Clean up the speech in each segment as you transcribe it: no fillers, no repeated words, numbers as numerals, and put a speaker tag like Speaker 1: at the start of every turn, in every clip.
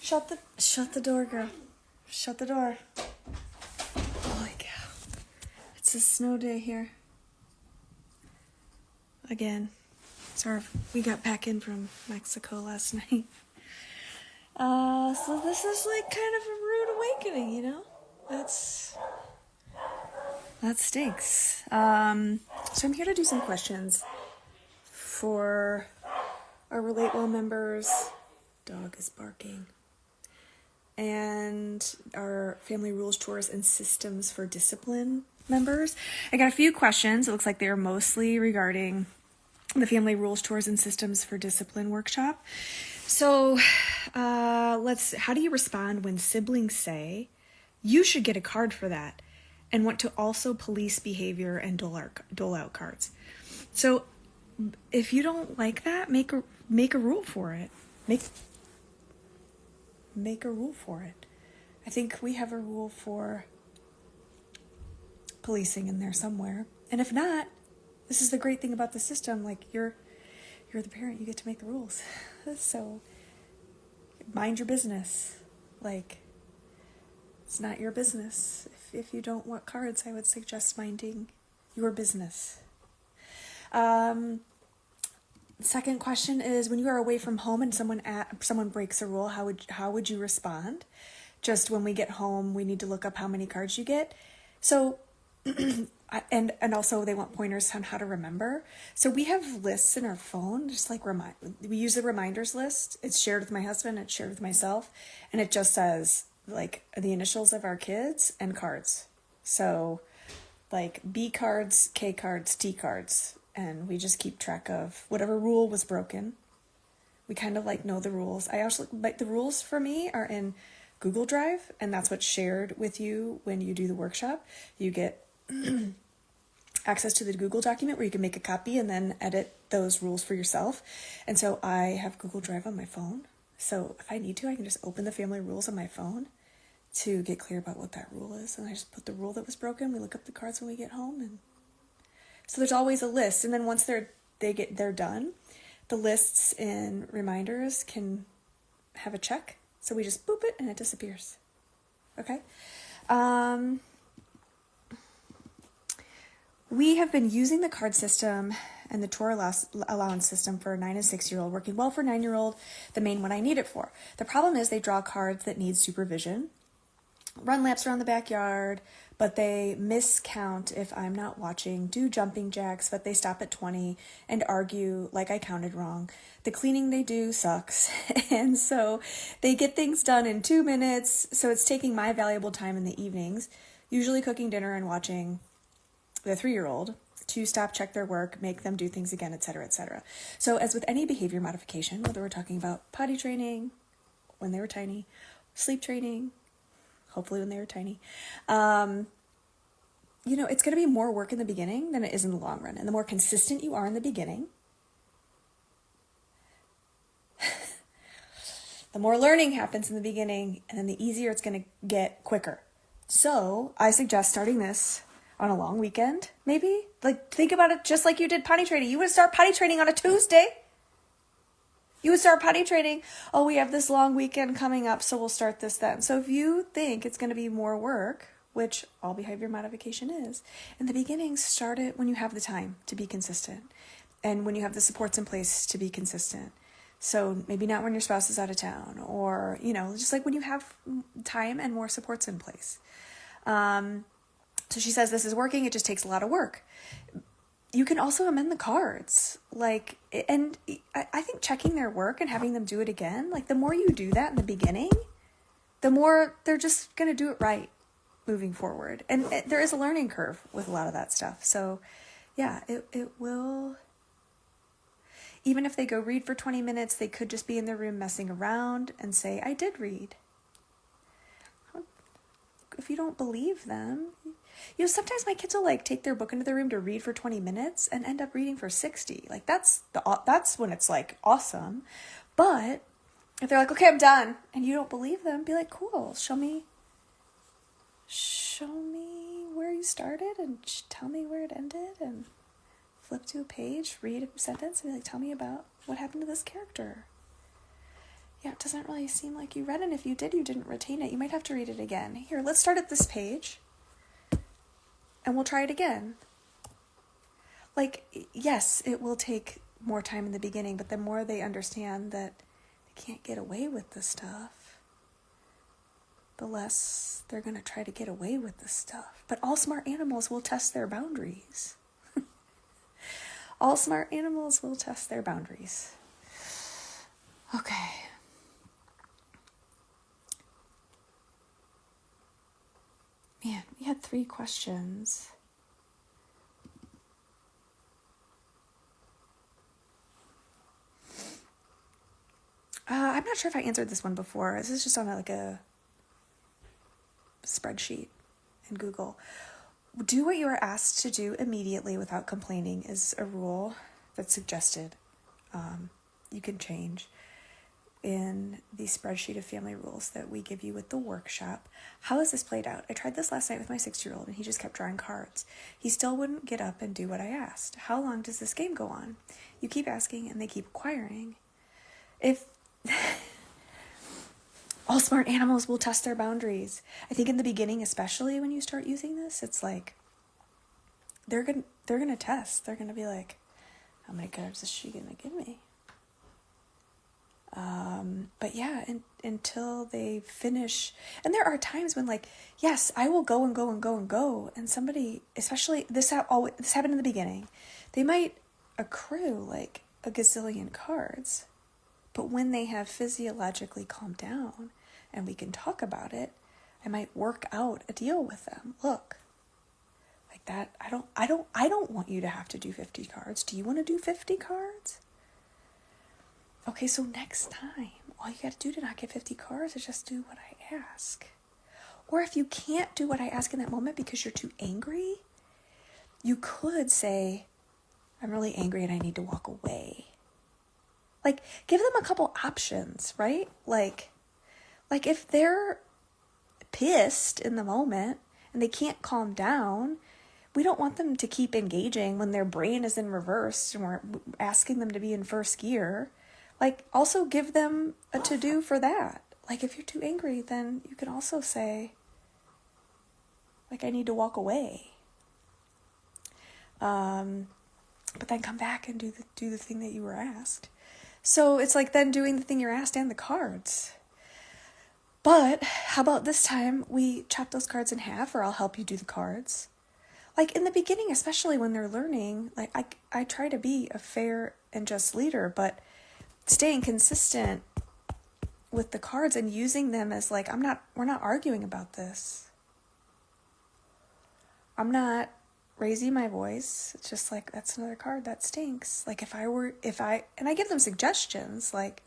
Speaker 1: Shut the door, girl. Shut the door. Holy cow. It's a snow day here. Again. Sorry, we got back in from Mexico last night. So this is like kind of a rude awakening, you know? That stinks. So I'm here to do some questions for our Relate Well members. Dog is barking. And our Family Rules, Chores, and Systems for Discipline members. I got a few questions. It looks like they're mostly regarding the Family Rules, Chores, and Systems for Discipline workshop. So how do you respond when siblings say, you should get a card for that, and want to also police behavior and dole out cards? So if you don't like that, make a rule for it. Make a rule for it. I think we have a rule for policing in there somewhere. And if not, this is the great thing about the system. Like, you're the parent, you get to make the rules. So mind your business. Like, it's not your business. If you don't want cards, I would suggest minding your business. Second question is, when you are away from home and someone breaks a rule, how would you respond? Just when we get home, we need to look up how many cards you get. So, and also they want pointers on how to remember. So we have lists in our phone, just like we use a reminders list. It's shared with my husband, it's shared with myself, and it just says like the initials of our kids and cards. So like B cards, K cards, T cards. And we just keep track of whatever rule was broken. We kind of like know the rules. But the rules for me are in Google Drive, and that's what's shared with you when you do the workshop. You get access to the Google document where you can make a copy and then edit those rules for yourself. And so I have Google Drive on my phone. So if I need to, I can just open the family rules on my phone to get clear about what that rule is. And I just put the rule that was broken. We look up the cards when we get home, and so there's always a list, and then once they're done, the lists in reminders can have a check. So we just boop it and it disappears. Okay. We have been using the card system and the chore allowance system for a 9 and 6-year-old, working well for 9-year-old, the main one I need it for. The problem is they draw cards that need supervision, run laps around the backyard, but they miscount if I'm not watching, do jumping jacks, but they stop at 20 and argue like I counted wrong. The cleaning they do sucks. And so they get things done in 2 minutes. So it's taking my valuable time in the evenings, usually cooking dinner and watching the 3-year-old to stop, check their work, make them do things again, etc., etc. So as with any behavior modification, whether we're talking about potty training when they were tiny, sleep training, hopefully when they were tiny, it's going to be more work in the beginning than it is in the long run. And the more consistent you are in the beginning, the more learning happens in the beginning, and then the easier it's going to get quicker. So I suggest starting this on a long weekend, maybe. Like, think about it just like you did potty training. You would start potty training on a Tuesday. You would start potty training, oh, we have this long weekend coming up, so we'll start this then. So if you think it's going to be more work, which all behavior modification is, in the beginning, start it when you have the time to be consistent and when you have the supports in place to be consistent. So maybe not when your spouse is out of town, or, just like when you have time and more supports in place. So she says this is working, it just takes a lot of work. You can also amend the cards, and I think checking their work and having them do it again, the more you do that in the beginning, the more they're just going to do it right moving forward. And there is a learning curve with a lot of that stuff. So yeah, it will, even if they go read for 20 minutes, they could just be in their room messing around and say, I did read. If you don't believe them, sometimes my kids will take their book into their room to read for 20 minutes and end up reading for 60. That's when it's awesome. But if they're okay, I'm done, and you don't believe them, be like, cool, show me where you started and tell me where it ended, and flip to a page, read a sentence, and be like, tell me about what happened to this character. Yeah, it doesn't really seem like you read it. If you did, you didn't retain it. You might have to read it again. Here, let's start at this page, and we'll try it again. Like, yes, it will take more time in the beginning, but the more they understand that they can't get away with this stuff, the less they're going to try to get away with this stuff. But all smart animals will test their boundaries. All smart animals will test their boundaries. Okay. Man, we had 3 questions. I'm not sure if I answered this one before. This is just on like a spreadsheet in Google. Do what you are asked to do immediately without complaining is a rule that's suggested. You can change in the spreadsheet of family rules that we give you with the workshop. How has this played out? I tried this last night with my 6-year-old and he just kept drawing cards. He still wouldn't get up and do what I asked. How long does this game go on? You keep asking and they keep acquiring. If all smart animals will test their boundaries. I think in the beginning, especially when you start using this, it's like they're gonna test. They're gonna be like, how many cards is she gonna give me? But yeah, until they finish. And there are times when, like, yes, I will go and go and go and go. And somebody, especially this happened in the beginning, they might accrue like a gazillion cards. But when they have physiologically calmed down and we can talk about it, I might work out a deal with them. Look, like that, I don't want you to have to do 50 cards. Do you want to do 50 cards? Okay, so next time, all you got to do to not get 50 cards is just do what I ask. Or if you can't do what I ask in that moment because you're too angry, you could say, I'm really angry and I need to walk away. Like, give them a couple options, right? Like if they're pissed in the moment and they can't calm down, we don't want them to keep engaging when their brain is in reverse and we're asking them to be in first gear. Like, also give them a to-do for that. Like, if you're too angry, then you can also say, like, I need to walk away. But then come back and do the thing that you were asked. So it's like then doing the thing you're asked and the cards. But how about this time we chop those cards in half, or I'll help you do the cards. Like in the beginning, especially when they're learning, like I try to be a fair and just leader, but staying consistent with the cards and using them as like, we're not arguing about this. I'm not raising my voice. It's just like, that's another card that stinks. Like and I give them suggestions, like,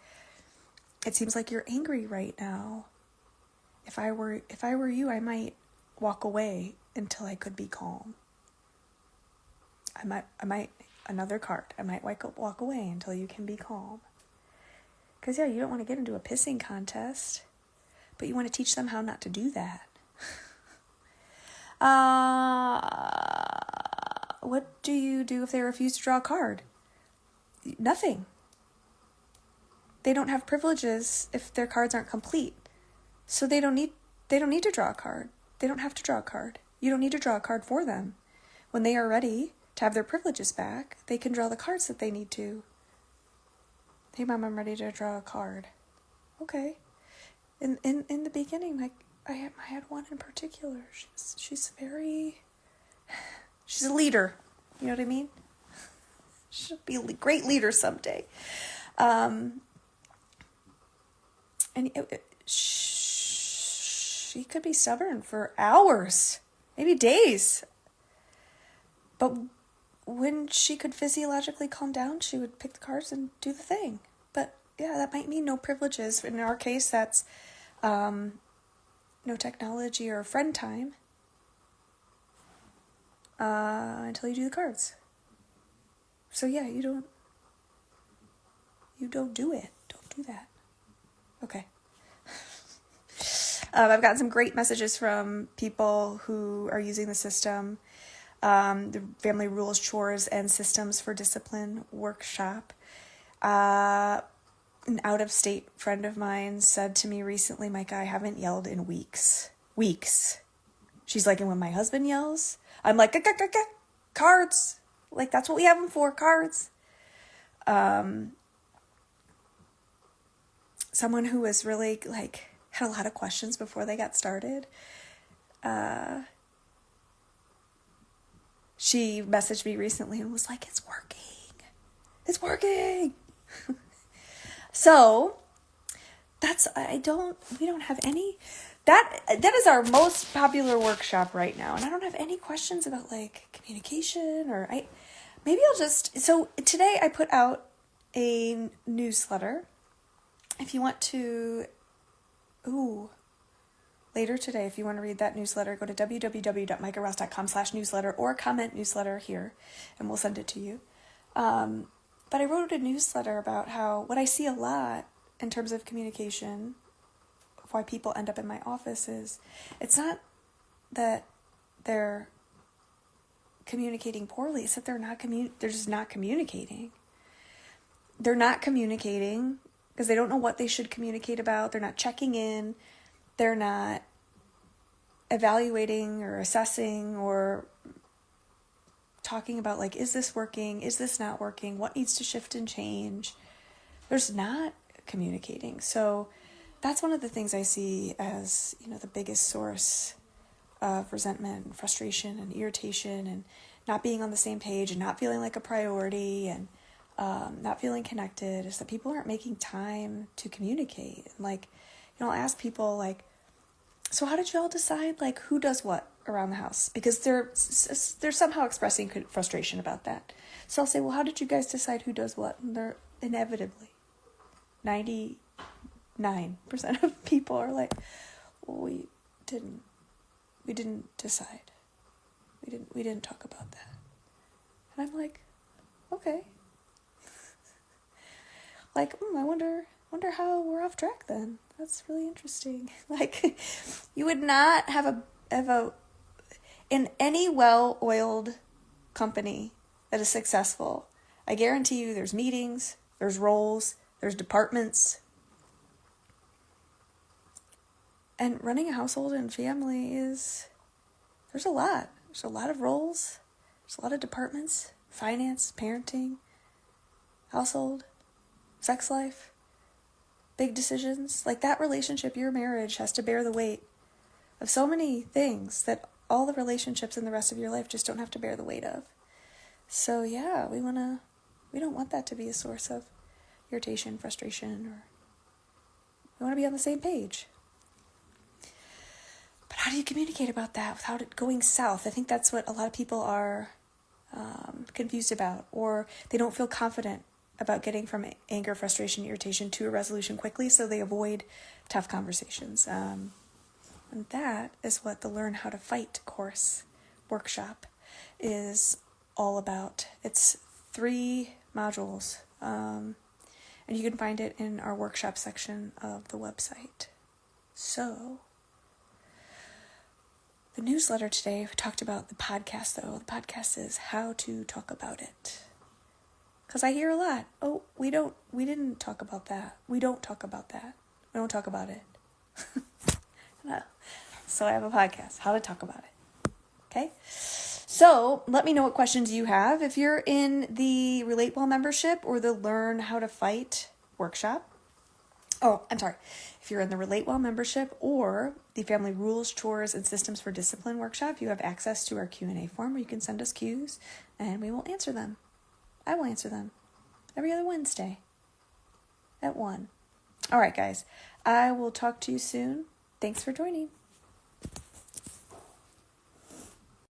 Speaker 1: it seems like you're angry right now. If I were you, I might walk away until I could be calm. I might another card. I might walk away until you can be calm. Because yeah, you don't want to get into a pissing contest, but you want to teach them how not to do that. What do you do if they refuse to draw a card? Nothing. They don't have privileges if their cards aren't complete. So they don't need to draw a card. They don't have to draw a card. You don't need to draw a card for them. When they are ready to have their privileges back, they can draw the cards that they need to. Hey, Mom, I'm ready to draw a card. Okay. In the beginning, like, I had one in particular. She's a leader. You know what I mean? She'll be a great leader someday. And she could be stubborn for hours, maybe days. But when she could physiologically calm down, she would pick the cards and do the thing. But yeah, that might mean no privileges. In our case, that's no technology or friend time until you do the cards. So yeah, you don't do it. Don't do that. Okay. I've gotten some great messages from people who are using the system. The Family Rules, Chores, and Systems for Discipline workshop. An out-of-state friend of mine said to me recently, Micah, I haven't yelled in weeks. Weeks. She's like, and when my husband yells, I'm like, cards. Like, that's what we have them for, cards. Someone who was really, like, had a lot of questions before they got started. She messaged me recently and was like, it's working. It's working. So we don't have any, that is our most popular workshop right now. And I don't have any questions about like communication so today I put out a newsletter. If you want to, later today, if you want to read that newsletter, go to www.micahross.com/newsletter or comment newsletter here and we'll send it to you. But I wrote a newsletter about how what I see a lot in terms of communication, why people end up in my office is, it's not that they're communicating poorly, it's that they're just not communicating. They're not communicating because they don't know what they should communicate about. They're not checking in. They're not evaluating or assessing or talking about like, is this working? Is this not working? What needs to shift and change? There's not communicating. So that's one of the things I see as, the biggest source of resentment and frustration and irritation and not being on the same page and not feeling like a priority and not feeling connected is that people aren't making time to communicate. And like, I'll ask people like, so how did you all decide like who does what around the house? Because they're somehow expressing frustration about that. So I'll say, well, how did you guys decide who does what? And they're inevitably 99% of people are like, well, we didn't decide. We didn't talk about that. And I'm like, okay. Like, I wonder how we're off track then. That's really interesting. Like, you would not have in any well-oiled company that is successful, I guarantee you there's meetings, there's roles, there's departments. And running a household and family there's a lot. There's a lot of roles, there's a lot of departments, finance, parenting, household, sex life, big decisions. Like that relationship, your marriage has to bear the weight of so many things that all the relationships in the rest of your life just don't have to bear the weight of. So yeah, we don't want that to be a source of irritation, frustration, or we want to be on the same page. But how do you communicate about that without it going south? I think that's what a lot of people are confused about, or they don't feel confident about getting from anger, frustration, irritation to a resolution quickly, so they avoid tough conversations. And that is what the Learn How to Fight course workshop is all about. It's 3 modules, and you can find it in our workshop section of the website. So, the newsletter today, we talked about the podcast, though. The podcast is How to Talk About It. Because I hear a lot, we didn't talk about that. We don't talk about that. We don't talk about it. No. So I have a podcast, How to Talk About It. Okay? So let me know what questions you have. If you're in the Relate Well membership or the Learn How to Fight workshop, if you're in the Relate Well membership or the Family Rules, Chores, and Systems for Discipline workshop, you have access to our Q&A form where you can send us Qs and we will answer them. I will answer them every other Wednesday at 1. All right, guys. I will talk to you soon. Thanks for joining.